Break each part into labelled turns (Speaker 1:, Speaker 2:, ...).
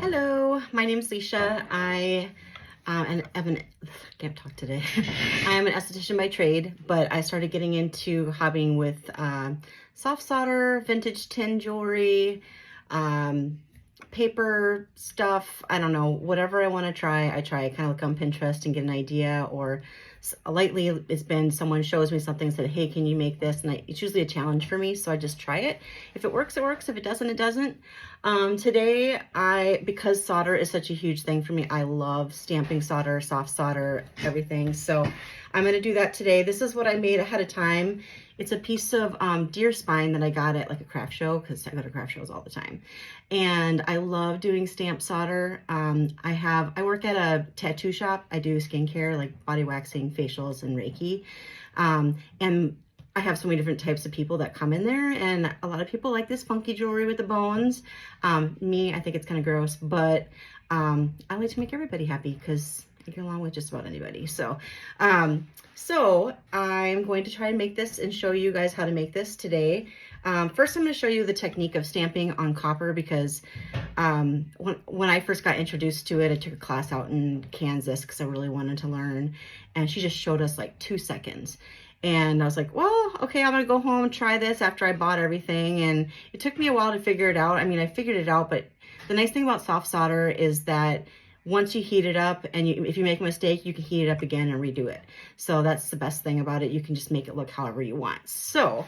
Speaker 1: Hello, my name is Leisha. Can't talk today. I am an esthetician by trade, but I started getting into hobbying with soft solder, vintage tin jewelry, um, paper stuff. I don't know, whatever I want to try, I try. I kind of look on Pinterest and get an idea, or lately it's been someone shows me something and said, hey, can you make this? And it's usually a challenge for me, so I just try it. If it works, it works. If it doesn't, it doesn't. Today, because solder is such a huge thing for me, I love stamping solder, soft solder, everything. So I'm going to do that today. This is what I made ahead of time. It's a piece of deer spine that I got at like a craft show, because I go to craft shows all the time. And I love doing stamp solder. I work at a tattoo shop. I do skincare, like body waxing, facials, and Reiki. And I have so many different types of people that come in there, and a lot of people like this funky jewelry with the bones. Me, I think it's kind of gross, but I like to make everybody happy because I get along with just about anybody. So I'm going to try to make this and show you guys how to make this today. First, I'm going to show you the technique of stamping on copper, because when I first got introduced to it, I took a class out in Kansas because I really wanted to learn, and she just showed us like 2 seconds. And I was like, well, okay, I'm gonna go home and try this after I bought everything. And it took me a while to figure it out. I mean, I figured it out, but the nice thing about soft solder is that once you heat it up, and if you make a mistake, you can heat it up again and redo it. So that's the best thing about it. You can just make it look however you want. So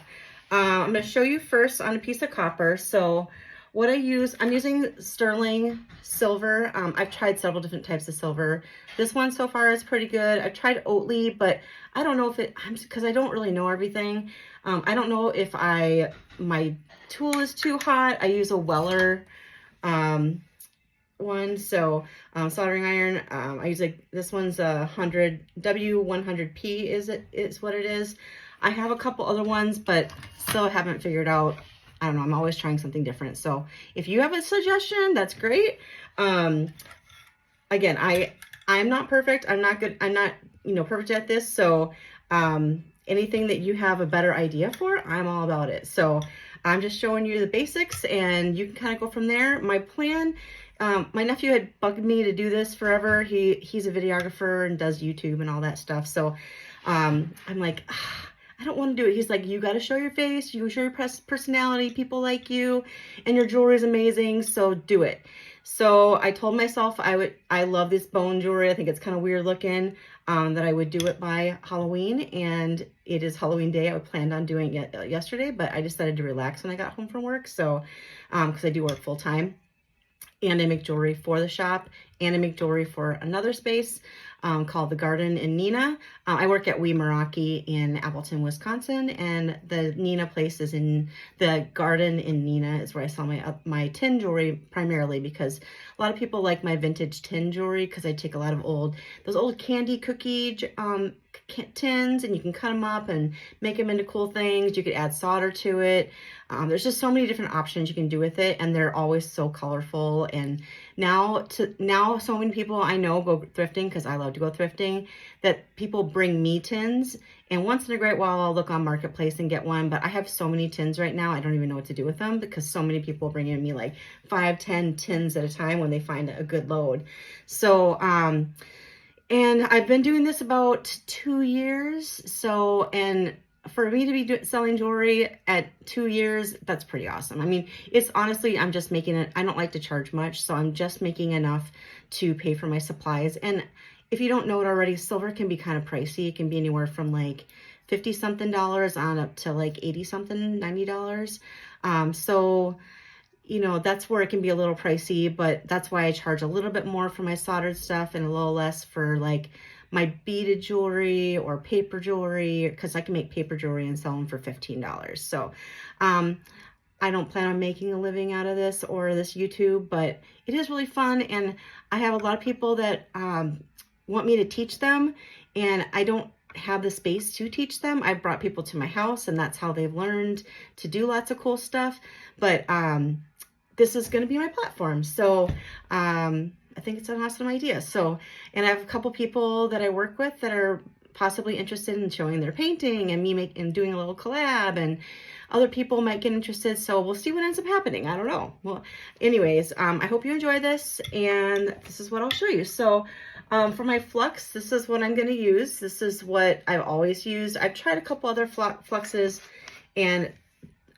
Speaker 1: I'm gonna show you first on a piece of copper. So what I'm using sterling silver. I've tried several different types of silver. This one so far is pretty good. I tried Oatly, but I don't know if because I don't really know everything. I don't know if my tool is too hot. I use a Weller one. So soldering iron, I use this one's a W100P is what it is. I have a couple other ones, but still haven't figured out. I don't know. I'm always trying something different. So if you have a suggestion, that's great. Again, I'm not perfect. I'm not good. I'm not, perfect at this. So anything that you have a better idea for, I'm all about it. So I'm just showing you the basics, and you can kind of go from there. My plan, my nephew had bugged me to do this forever. He's a videographer and does YouTube and all that stuff. So I'm like, I don't want to do it. He's like, you got to show your face, you show your personality, people like you, and your jewelry is amazing, so do it. So I told myself I love this bone jewelry. I think it's kind of weird looking, that I would do it by Halloween, and it is Halloween day. I planned on doing it yesterday, but I decided to relax when I got home from work. So, because I do work full time, and I make jewelry for the shop, and I make jewelry for another space called The Garden in Neenah. I work at Wee Meraki in Appleton, Wisconsin, and the Neenah place is in the Garden in Neenah is where I sell my tin jewelry primarily, because a lot of people like my vintage tin jewelry, because I take a lot of those old candy cookie tins, and you can cut them up and make them into cool things. You could add solder to it. There's just so many different options you can do with it, and they're always so colorful. And now so many people I know go thrifting, because I love to go thrifting, that people bring me tins, and once in a great while I'll look on Marketplace and get one. But I have so many tins right now, I don't even know what to do with them, because so many people bring in me like 5-10 tins at a time when they find a good load. So and I've been doing this about 2 years. So, and for me to be selling jewelry at 2 years, that's pretty awesome. I mean, it's honestly, I'm just making it. I don't like to charge much, so I'm just making enough to pay for my supplies. And if you don't know it already, silver can be kind of pricey. It can be anywhere from like $50 something on up to like 80 something, $90. So, that's where it can be a little pricey, but that's why I charge a little bit more for my soldered stuff and a little less for like my beaded jewelry or paper jewelry, because I can make paper jewelry and sell them for $15. So I don't plan on making a living out of this or this YouTube, but it is really fun. And I have a lot of people that want me to teach them, and I don't have the space to teach them. I've brought people to my house, and that's how they've learned to do lots of cool stuff. But this is going to be my platform. So I think it's an awesome idea. So, and I have a couple people that I work with that are possibly interested in showing their painting, and me doing a little collab. And other people might get interested. So we'll see what ends up happening. I don't know. Well, anyways, I hope you enjoy this, and this is what I'll show you. So for my flux, this is what I'm going to use. This is what I've always used. I've tried a couple other fluxes, and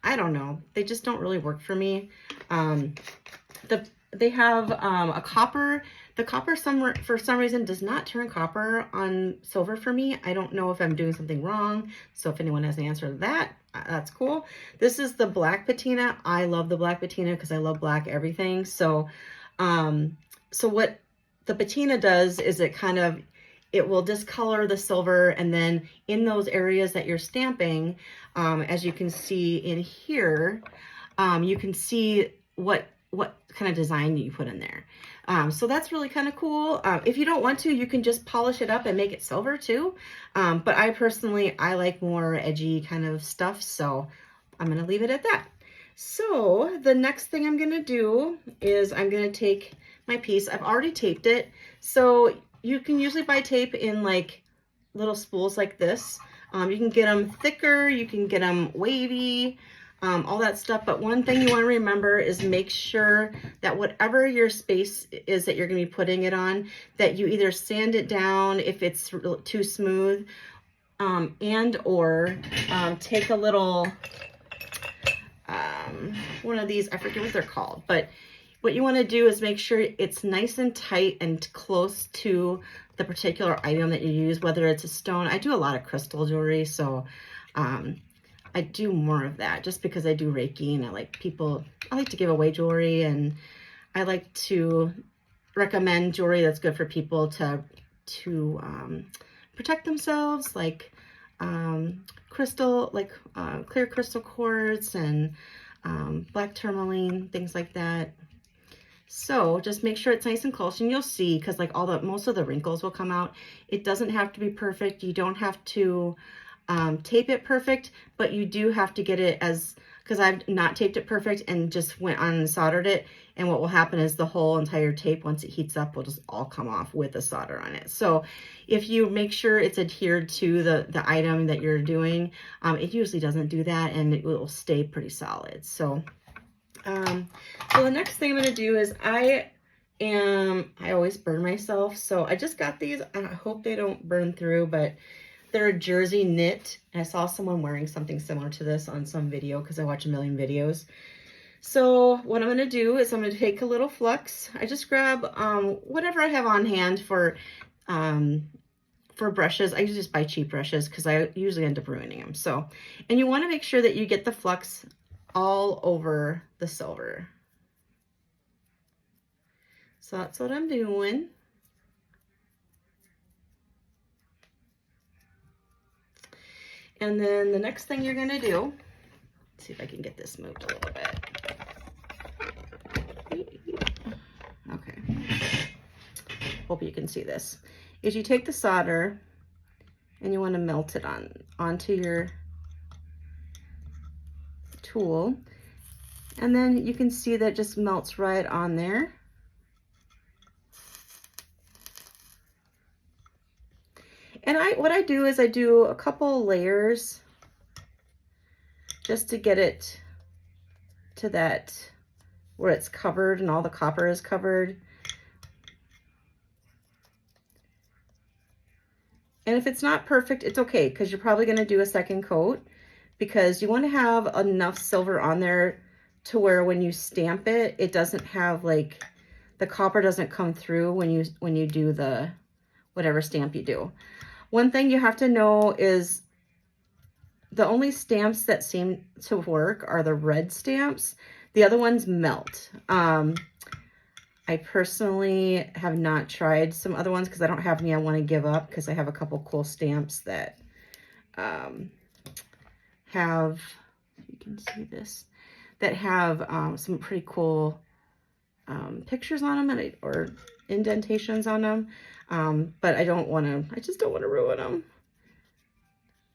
Speaker 1: I don't know, they just don't really work for me. They have a copper. The copper for some reason does not turn copper on silver for me. I don't know if I'm doing something wrong. So if anyone has an answer to that, that's cool. This is the black patina. I love the black patina because I love black everything. So, so what the patina does is it will discolor the silver, and then in those areas that you're stamping, as you can see in here, you can see what kind of design you put in there. So that's really kind of cool. If you don't want to, you can just polish it up and make it silver too. But I personally, I like more edgy kind of stuff, so I'm going to leave it at that. So the next thing I'm going to do is I'm going to take my piece. I've already taped it. So you can usually buy tape in like little spools like this. You can get them thicker, you can get them wavy, all that stuff. But one thing you want to remember is make sure that whatever your space is that you're going to be putting it on, that you either sand it down if it's too smooth, and or take a little, one of these, I forget what they're called, but what you want to do is make sure it's nice and tight and close to the particular item that you use, whether it's a stone. I do a lot of crystal jewelry, so I do more of that just because I do Reiki, and I like to give away jewelry, and I like to recommend jewelry that's good for people to protect themselves, like crystal, like clear crystal quartz and black tourmaline, things like that. So just make sure it's nice and close, and you'll see, because like most of the wrinkles will come out. It doesn't have to be perfect. You don't have to tape it perfect, but you do have to get it because I've not taped it perfect and just went on and soldered it. And what will happen is the whole entire tape, once it heats up, will just all come off with the solder on it. So if you make sure it's adhered to the item that you're doing, it usually doesn't do that, and it will stay pretty solid. So so the next thing I'm going to do is I always burn myself. So I just got these. I hope they don't burn through, but they're a jersey knit. I saw someone wearing something similar to this on some video because I watch a million videos. So what I'm going to do is I'm going to take a little flux. I just grab whatever I have on hand for brushes. I usually just buy cheap brushes because I usually end up ruining them. So, and you want to make sure that you get the flux all over the silver. So that's what I'm doing. And then the next thing you're going to do, let's see if I can get this moved a little bit. Okay. Hope you can see this. Is you take the solder and you want to melt it onto your tool, and then you can see that just melts right on there. And what I do is I do a couple layers just to get it to that where it's covered and all the copper is covered. And if it's not perfect, it's okay, because you're probably going to do a second coat, because you want to have enough silver on there to where when you stamp it, it doesn't have like, the copper doesn't come through when you do the whatever stamp you do. One thing you have to know is the only stamps that seem to work are the red stamps. The other ones melt. I personally have not tried some other ones because I don't have any I want to give up, because I have a couple cool stamps that have, you can see this, that have some pretty cool pictures on them or indentations on them. But I just don't want to ruin them.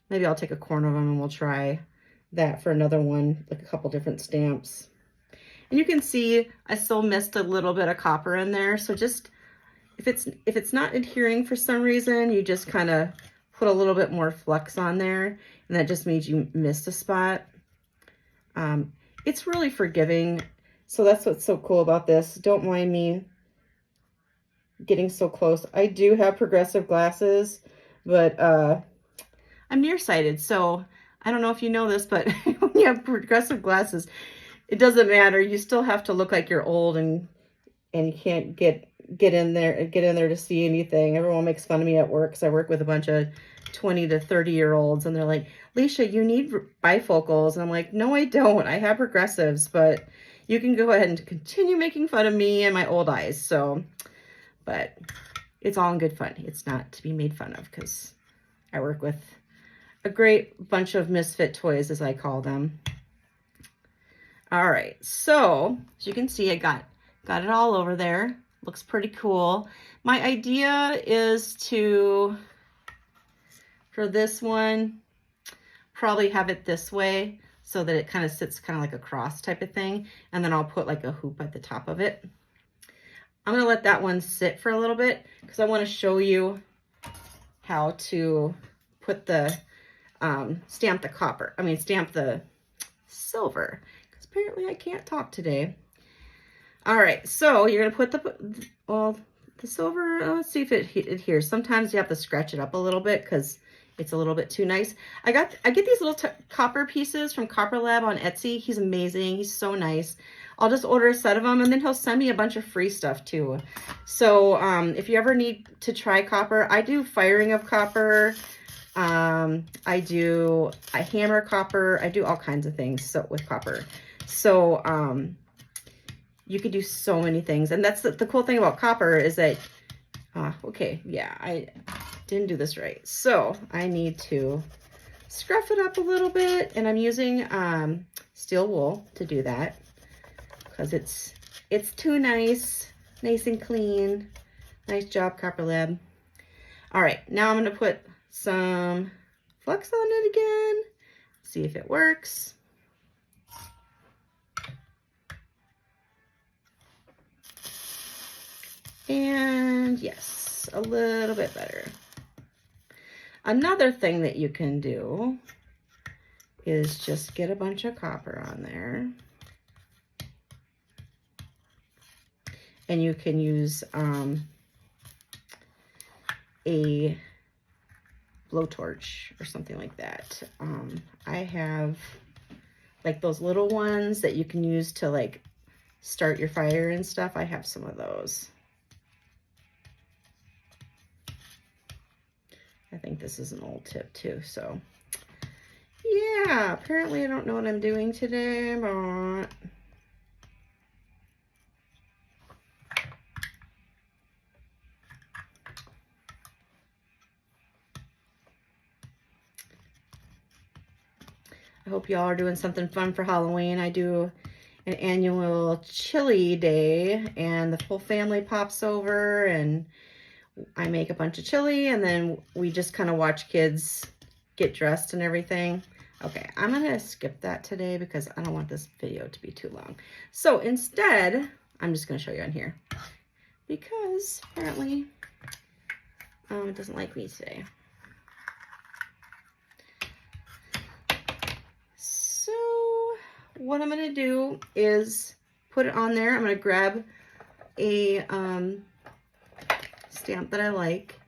Speaker 1: Maybe I'll take a corner of them and we'll try that for another one, like a couple different stamps. And you can see I still missed a little bit of copper in there. So just, if it's not adhering for some reason, you just kind of put a little bit more flux on there, and that just means you missed a spot. It's really forgiving. So that's what's so cool about this. Don't mind me getting so close. I do have progressive glasses, but I'm nearsighted. So I don't know if you know this, but when you have progressive glasses, it doesn't matter. You still have to look like you're old, and you can't get in there to see anything. Everyone makes fun of me at work because I work with a bunch of 20 to 30-year-olds, and they're like, Leisha, you need bifocals. And I'm like, no, I don't. I have progressives, but you can go ahead and continue making fun of me and my old eyes. So, but it's all in good fun. It's not to be made fun of because I work with a great bunch of misfit toys, as I call them. All right, so as you can see, I got it all over there. Looks pretty cool. My idea is to, for this one, probably have it this way so that it kind of sits kind of like a cross type of thing. And then I'll put like a hoop at the top of it. I'm gonna let that one sit for a little bit because I want to show you how to put the, stamp the silver. Because apparently I can't talk today. All right, so you're gonna put the silver, let's see if it adheres. Sometimes you have to scratch it up a little bit because it's a little bit too nice. I get these little copper pieces from Copper Lab on Etsy. He's amazing. He's so nice. I'll just order a set of them, and then he'll send me a bunch of free stuff too. So if you ever need to try copper, I do firing of copper. I hammer copper. I do all kinds of things with copper. So you could do so many things. And that's the cool thing about copper is that, okay, yeah, I didn't do this right. So I need to scruff it up a little bit, and I'm using steel wool to do that because it's too nice and clean. Nice job, Copper Lab. All right, now I'm gonna put some flux on it again, see if it works. And yes, a little bit better. Another thing that you can do is just get a bunch of copper on there. And you can use a blowtorch or something like that. I have like those little ones that you can use to like start your fire and stuff. I have some of those. I think this is an old tip too, so yeah, apparently I don't know what I'm doing today, but I hope y'all are doing something fun for Halloween. I do an annual chili day, and the whole family pops over, and I make a bunch of chili, and then we just kind of watch kids get dressed and everything. Okay, I'm gonna skip that today because I don't want this video to be too long. So instead, I'm just gonna show you on here because apparently it doesn't like me today. So what I'm gonna do is put it on there. I'm gonna grab a stamp that I like.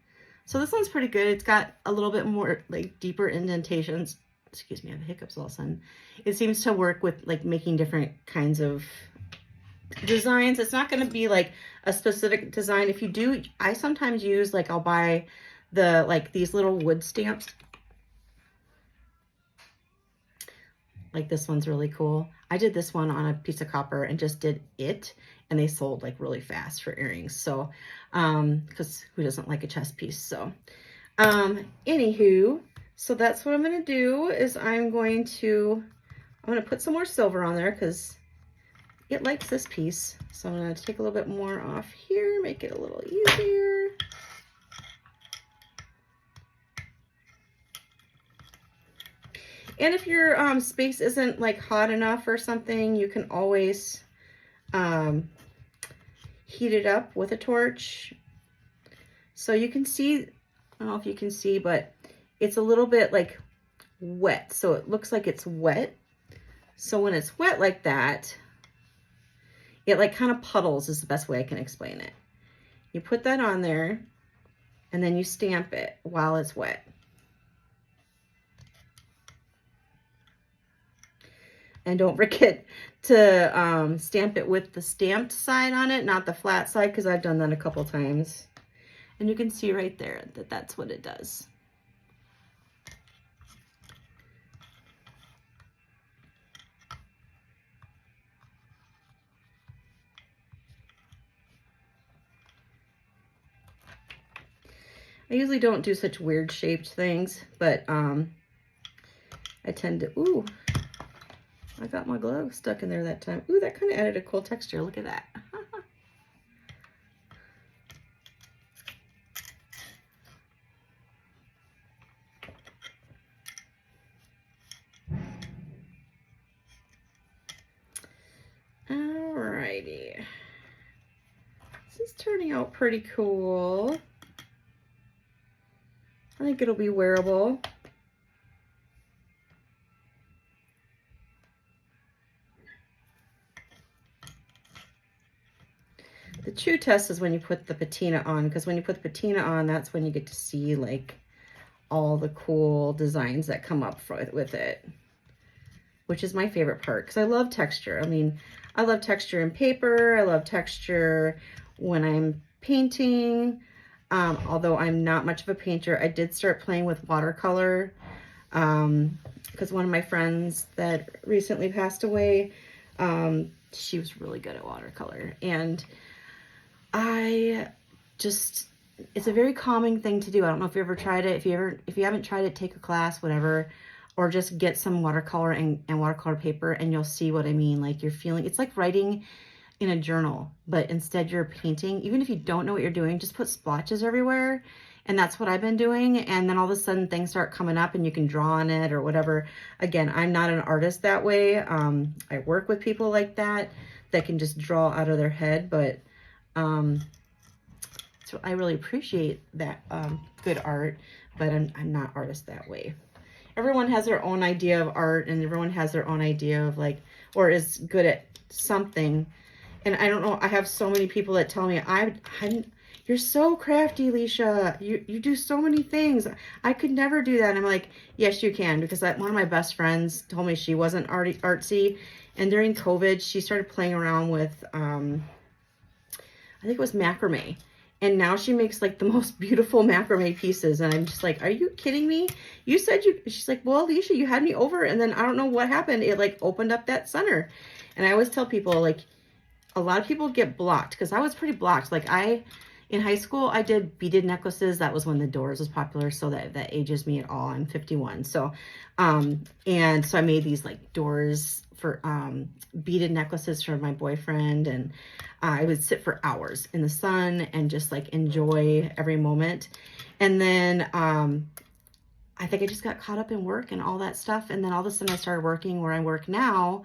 Speaker 1: So this one's pretty good. It's got a little bit more like deeper indentations. Excuse me, I have hiccups all of a sudden. It seems to work with like making different kinds of designs. It's not going to be like a specific design. If you do, I sometimes use like, I'll buy the like these little wood stamps. Like this one's really cool. I did this one on a piece of copper and just did it, and they sold like really fast for earrings. So, because who doesn't like a chest piece? So, anywho, so that's what I'm going to do is I'm going to put some more silver on there because it likes this piece. So I'm going to take a little bit more off here, make it a little easier. And if your space isn't like hot enough or something, you can always heat it up with a torch. So you can see, I don't know if you can see, but it's a little bit like wet. So it looks like it's wet. So when it's wet like that, it like kind of puddles is the best way I can explain it. You put that on there and then you stamp it while it's wet. And don't forget to stamp it with the stamped side on it, not the flat side, because I've done that a couple times. And you can see right there that that's what it does. I usually don't do such weird shaped things, but I tend to, ooh, I got my glove stuck in there that time. Ooh, that kind of added a cool texture. Look at that. Alrighty. This is turning out pretty cool. I think it'll be wearable. The true test is when you put the patina on, because when you put the patina on, that's when you get to see like all the cool designs that come up with it, which is my favorite part because I love texture. I mean, I love texture in paper. I love texture when I'm painting. Although I'm not much of a painter, I did start playing with watercolor because one of my friends that recently passed away, she was really good at watercolor. And it's a very calming thing to do. I don't know if you ever tried it. If you haven't tried it, take a class, whatever, or just get some watercolor and watercolor paper and you'll see what I mean. Like you're feeling, it's like writing in a journal, but instead you're painting. Even if you don't know what you're doing, just put splotches everywhere. And that's what I've been doing. And then all of a sudden things start coming up and you can draw on it or whatever. Again, I'm not an artist that way. I work with people like that can just draw out of their head, but so I really appreciate that good art, but I'm not artist that way. Everyone has their own idea of art and everyone has their own idea of like, or is good at something. And I don't know, I have so many people that tell me, you're so crafty, Leisha. You do so many things. I could never do that. And I'm like, yes, you can, because one of my best friends told me she wasn't artsy. And during COVID, she started playing around with, I think it was macrame. And now she makes like the most beautiful macrame pieces. And I'm just like, are you kidding me? You said she's like, well, Leisha, you had me over. And then I don't know what happened. It like opened up that center. And I always tell people, like, a lot of people get blocked because I was pretty blocked. Like in high school, I did beaded necklaces. That was when the Doors was popular. So that ages me at all. I'm 51. So, and so I made these like Doors for, beaded necklaces for my boyfriend. And I would sit for hours in the sun and just like enjoy every moment. And then, I think I just got caught up in work and all that stuff. And then all of a sudden I started working where I work now.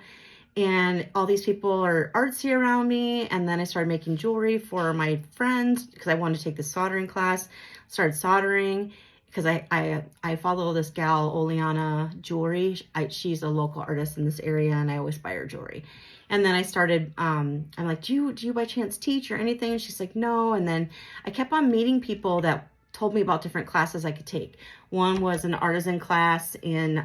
Speaker 1: And all these people are artsy around me. And then I started making jewelry for my friends because I wanted to take the soldering class. Started soldering because I follow this gal, Oleana Jewelry. She's a local artist in this area and I always buy her jewelry. And then I started, I'm like, do you by chance teach or anything? And she's like, no. And then I kept on meeting people that told me about different classes I could take. One was an artisan class in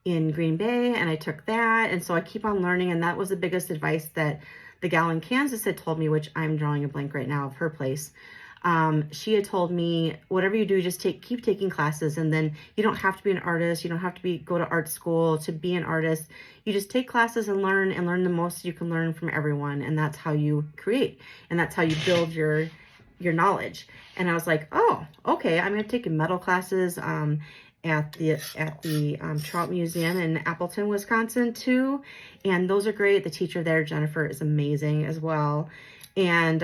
Speaker 1: Green Bay, and I took that. And so I keep on learning. And that was the biggest advice that the gal in Kansas had told me, which I'm drawing a blank right now of her place. She had told me, whatever you do, just keep taking classes. And then you don't have to be an artist. You don't have to go to art school to be an artist. You just take classes and learn the most you can learn from everyone. And that's how you create. And that's how you build your knowledge. And I was like, oh, okay. I'm going to take metal classes, at the Trout Museum in Appleton, Wisconsin too. And those are great. The teacher there, Jennifer, is amazing as well. And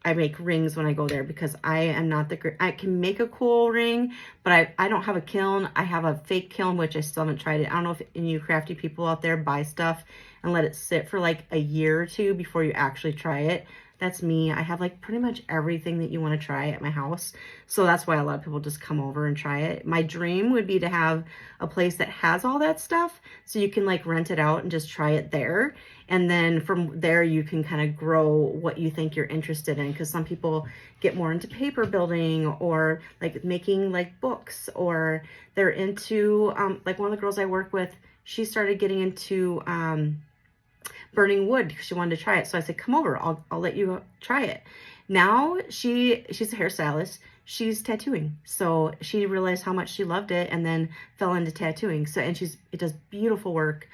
Speaker 1: I make rings when I go there because I am not I can make a cool ring, but I don't have a kiln. I have a fake kiln, which I still haven't tried it. I don't know if any of you crafty people out there buy stuff and let it sit for like a year or two before you actually try it. That's me. I have like pretty much everything that you want to try at my house. So that's why a lot of people just come over and try it. My dream would be to have a place that has all that stuff so you can like rent it out and just try it there. And then from there, you can kind of grow what you think you're interested in. Because some people get more into paper building or like making like books, or they're into, like one of the girls I work with, she started getting into burning wood because she wanted to try it. So I said, come over, I'll let you try it. Now she's a hairstylist. She's tattooing. So she realized how much she loved it and then fell into tattooing. So, and it does beautiful work.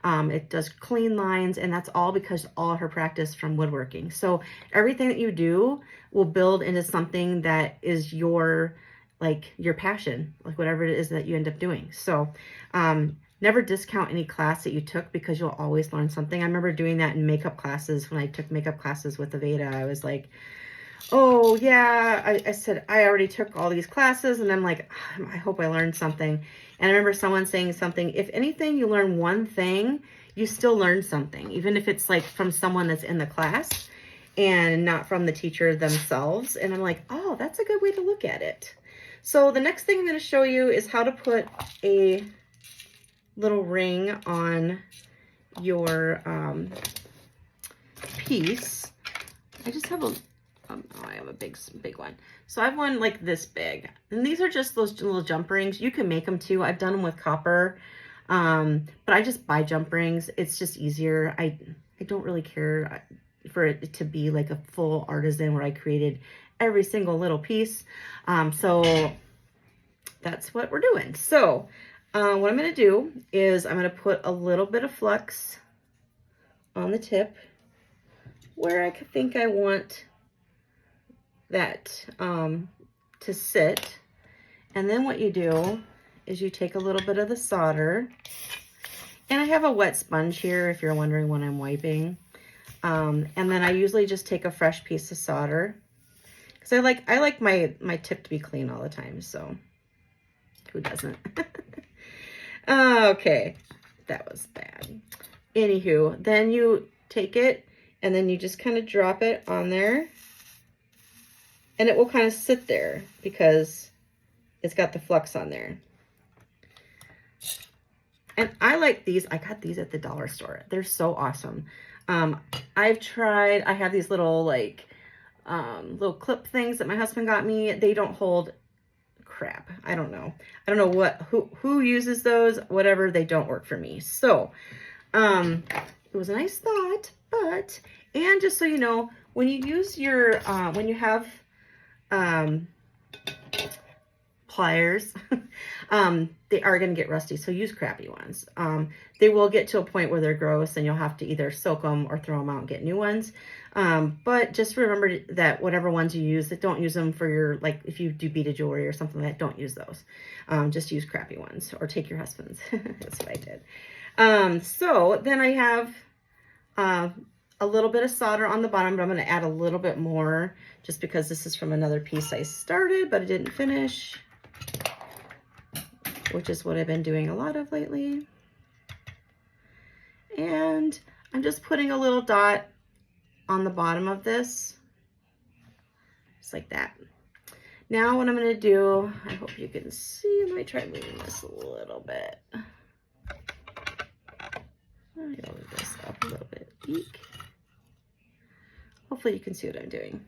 Speaker 1: It does clean lines, and that's all because all her practice from woodworking. So everything that you do will build into something that is your passion, like whatever it is that you end up doing. So, never discount any class that you took because you'll always learn something. I remember doing that in makeup classes. When I took makeup classes with Aveda, I was like, oh yeah, I said, I already took all these classes, and I'm like, I hope I learned something. And I remember someone saying something, if anything, you learn one thing, you still learn something, even if it's like from someone that's in the class and not from the teacher themselves. And I'm like, oh, that's a good way to look at it. So the next thing I'm going to show you is how to put a little ring on your piece. I just have I have a big one. So I have one like this big, and these are just those little jump rings. You can make them too. I've done them with copper, but I just buy jump rings. It's just easier. I don't really care for it to be like a full artisan where I created every single little piece. So that's what we're doing. So what I'm going to do is I'm going to put a little bit of flux on the tip where I think I want that to sit. And then what you do is you take a little bit of the solder, and I have a wet sponge here if you're wondering when I'm wiping. And then I usually just take a fresh piece of solder because I like my tip to be clean all the time. So who doesn't? Okay, that was bad. Anywho, then you take it and then you just kind of drop it on there, and it will kind of sit there because it's got the flux on there. And I like these. I got these at the dollar store. They're so awesome. I have these little little clip things that my husband got me. They don't hold crap. I don't know who uses those. Whatever, they don't work for me. So it was a nice thought, and just so you know, when you use your when you have pliers, they are going to get rusty, so use crappy ones. They will get to a point where they're gross and you'll have to either soak them or throw them out and get new ones. But just remember that whatever ones you use, that don't use them for your, like if you do beaded jewelry or something like that, don't use those. Just use crappy ones, or take your husband's. That's what I did. So then I have a little bit of solder on the bottom, but I'm going to add a little bit more just because this is from another piece I started, but I didn't finish, which is what I've been doing a lot of lately. And I'm just putting a little dot on the bottom of this, just like that. Now what I'm going to do, I hope you can see, let me try moving this a little bit. I'll move this up a little bit. Eek. Hopefully you can see what I'm doing.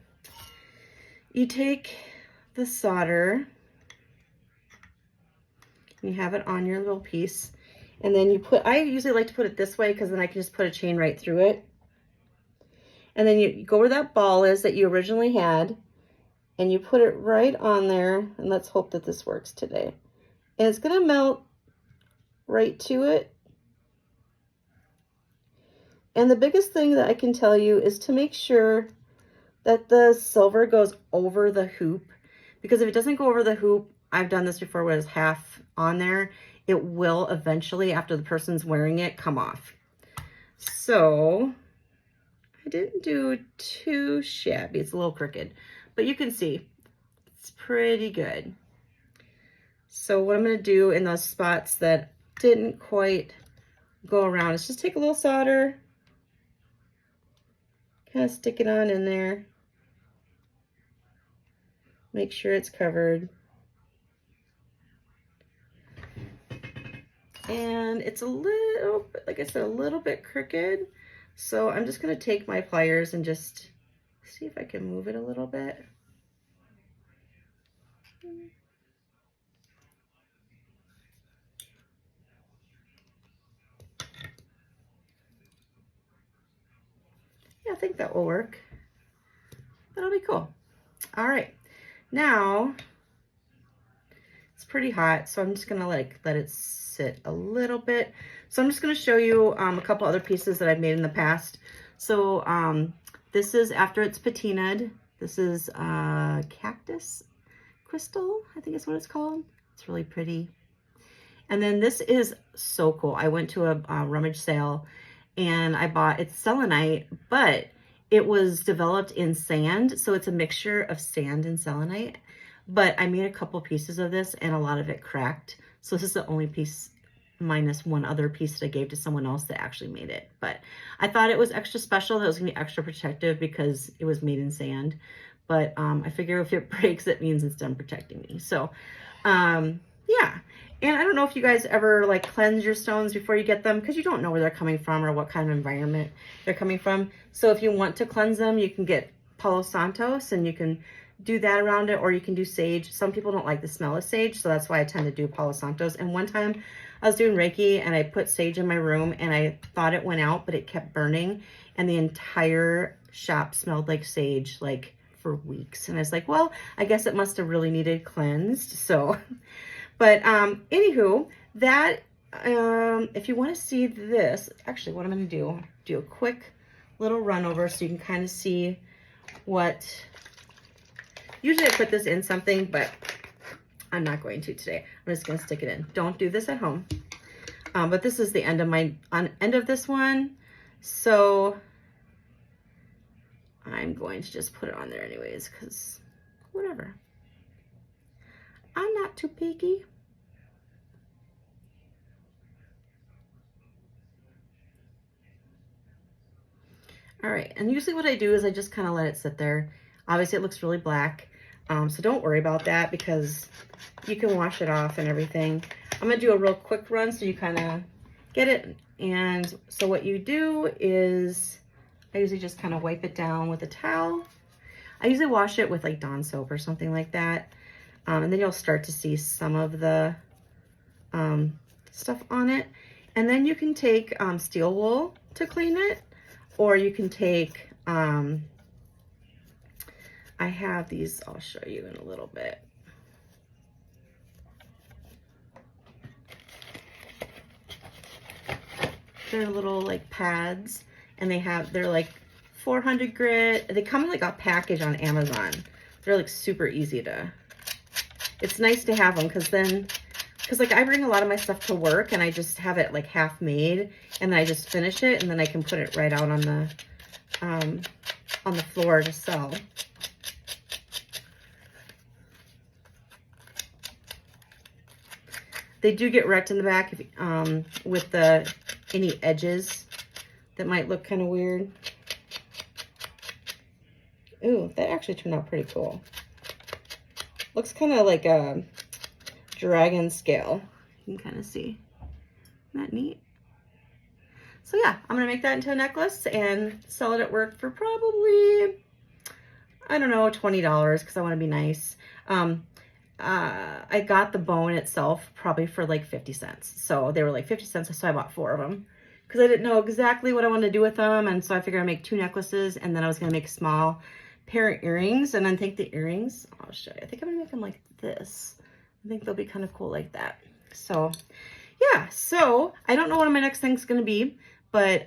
Speaker 1: You take the solder, you have it on your little piece, and then you put, I usually like to put it this way because then I can just put a chain right through it. And then you go where that ball is that you originally had, and you put it right on there, and let's hope that this works today. And it's going to melt right to it. And the biggest thing that I can tell you is to make sure that the silver goes over the hoop, because if it doesn't go over the hoop, I've done this before where it's half on there, it will eventually, after the person's wearing it, come off. So I didn't do too shabby. It's a little crooked, but you can see it's pretty good. So what I'm going to do in those spots that didn't quite go around is just take a little solder Kind of stick it on in there. Make sure it's covered. And it's a little bit, like I said, a little bit crooked. So I'm just going to take my pliers and just see if I can move it a little bit. Yeah, I think that will work. That'll be cool. All right, now it's pretty hot, so I'm just gonna let it sit a little bit. So I'm just gonna show you a couple other pieces that I've made in the past. So this is after it's patinaed. This is cactus crystal, I think is what it's called. It's really pretty. And then this is so cool. I went to a rummage sale and I bought, it's selenite, but it was developed in sand. So it's a mixture of sand and selenite. But I made a couple pieces of this and a lot of it cracked. So this is the only piece minus one other piece that I gave to someone else that actually made it. But I thought it was extra special. That it was gonna be extra protective because it was made in sand. But I figure if it breaks, it means it's done protecting me. So yeah. And I don't know if you guys ever like cleanse your stones before you get them because you don't know where they're coming from or what kind of environment they're coming from. So if you want to cleanse them, you can get Palo Santos and you can do that around it, or you can do sage. Some people don't like the smell of sage, so that's why I tend to do Palo Santos. And one time I was doing Reiki and I put sage in my room and I thought it went out, but it kept burning and the entire shop smelled like sage like for weeks. And I was like, well, I guess it must have really needed cleansed. So but anywho, that if you want to see this, actually what I'm going to do a quick little run over so you can kind of see what, usually I put this in something, but I'm not going to today. I'm just going to stick it in. Don't do this at home. But this is the end of end of this one. So I'm going to just put it on there anyways, because whatever. I'm not too picky. All right, and usually what I do is I just kind of let it sit there. Obviously it looks really black, so don't worry about that because you can wash it off and everything. I'm gonna do a real quick run so you kind of get it. And so what you do is I usually just kind of wipe it down with a towel. I usually wash it with like Dawn soap or something like that. And then you'll start to see some of the stuff on it. And then you can take steel wool to clean it, or you can take, I have these, I'll show you in a little bit. They're little like pads and they're like 400 grit. They come in like a package on Amazon. They're like super easy to, it's nice to have them because like I bring a lot of my stuff to work and I just have it like half made and then I just finish it and then I can put it right out on the floor to sell. They do get wrecked in the back if, with any edges that might look kind of weird. Ooh, that actually turned out pretty cool. Looks kind of like a dragon scale. You can kind of see. Isn't that neat? So yeah, I'm gonna make that into a necklace and sell it at work for probably, I don't know, $20 because I want to be nice. I got the bone itself probably for like 50 cents. So they were like 50 cents, so I bought 4 of them because I didn't know exactly what I wanted to do with them. And so I figured I'd make 2 necklaces and then I was gonna make a small pair of earrings. And I think the earrings, I'll show you. I think I'm gonna make them like this. I think they'll be kind of cool like that. So yeah, so I don't know what my next thing's gonna be, but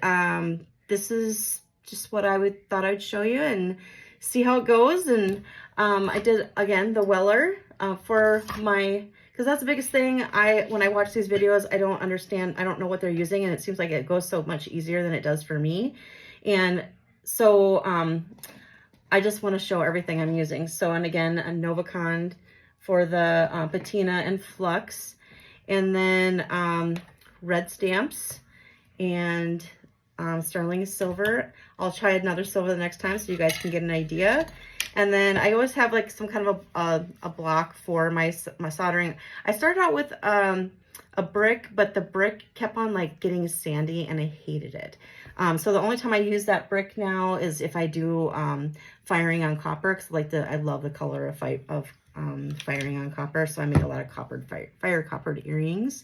Speaker 1: this is just what I thought I'd show you and see how it goes. And I did, again, the Weller for my, because that's the biggest thing. When I watch these videos, I don't understand, I don't know what they're using, and it seems like it goes so much easier than it does for me. And so I just want to show everything I'm using. So, and again, a Novacond for the patina and flux, and then red stamps and sterling silver. I'll try another silver the next time so you guys can get an idea. And then I always have like some kind of a block for my soldering. I started out with a brick, but the brick kept on like getting sandy and I hated it. So the only time I use that brick now is if I do firing on copper, because I love the color of firing on copper. So I make a lot of fire coppered earrings.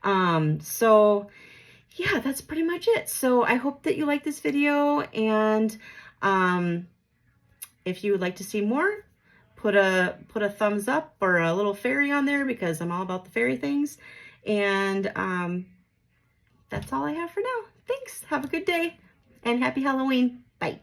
Speaker 1: So yeah, that's pretty much it. So I hope that you like this video, and if you would like to see more, put a thumbs up or a little fairy on there, because I'm all about the fairy things. And that's all I have for now. Thanks. Have a good day and happy Halloween. Bye.